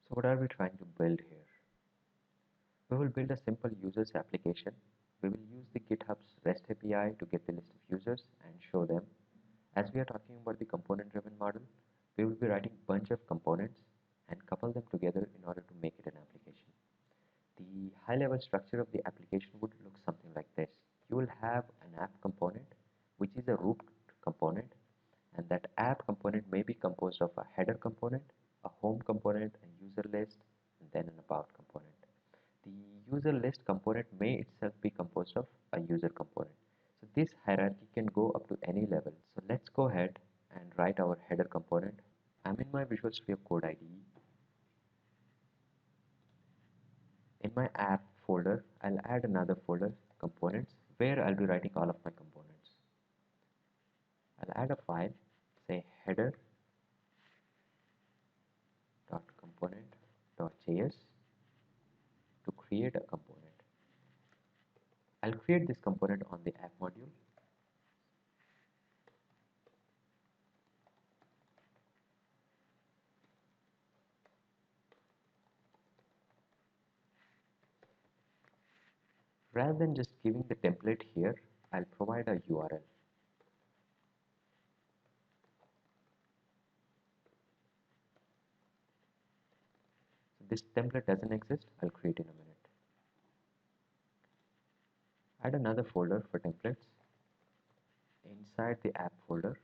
So what are we trying to build here? We will build a simple users application. We will use the GitHub's REST API to get the list of users and show them. As we are talking about the component-driven model, we will be writing a bunch of components and couple them together in order to make it an application. The high-level structure of the application would look something like this. You will have an app component, which is a root component, and that app component may be composed of a header component, a home component, a user list, and then an about component. The user list component may itself be composed of a user component. So this hierarchy can go up to any level. So let's go ahead and write our header component. I'm in my Visual Studio Code IDE. In my app folder, I'll add another folder, components, where I'll be writing all of my components. I'll add a file, say header.component.js to create a component. I'll create this component on the app module. Rather than just giving the template here, I'll provide a URL. So this template doesn't exist, I'll create in a minute. Add another folder for templates. Inside the app folder,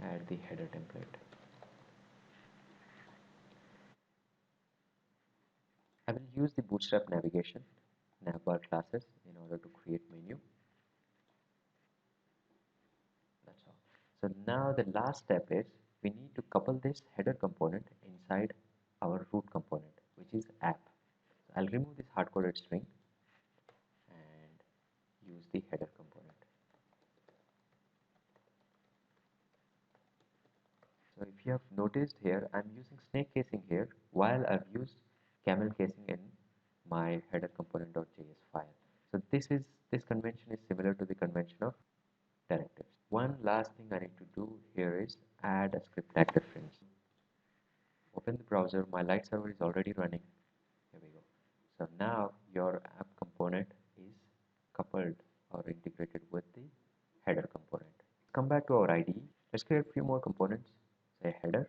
add the header template. I will use the Bootstrap navigation, navbar classes in order to create menu. That's all. So now the last step is we need to couple this header component inside our root component, which is app. So I'll remove this hard-coded string and use the header component. So if you have noticed here, I'm using snake casing here while I've used camel casing in my header component.js file. So this convention is similar to the convention of directives. One last thing I need to do here is add a script tag reference. Open the browser, my light server is already running. Here we go. So now your app component is coupled or integrated with the header component. Come back to our IDE. Let's create a few more components. Say header.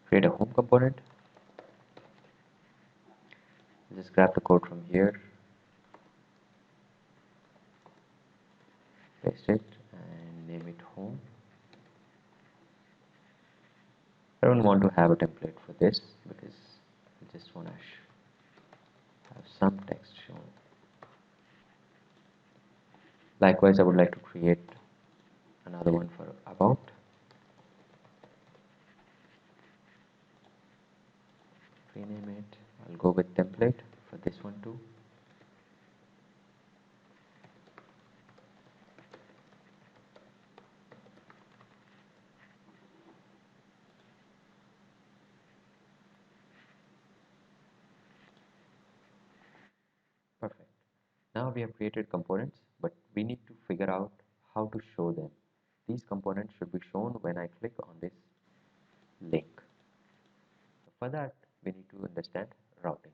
Create a home component. Just grab the code from here, paste it, and name it home. I don't want to have a template for this because I just want to have some text shown. Likewise, I would like to create another one for about. Rename it. I'll go with template for this one too. Perfect. Now we have created components, but we need to figure out how to show them. These components should be shown when I click on this link. For that, we need to understand routing.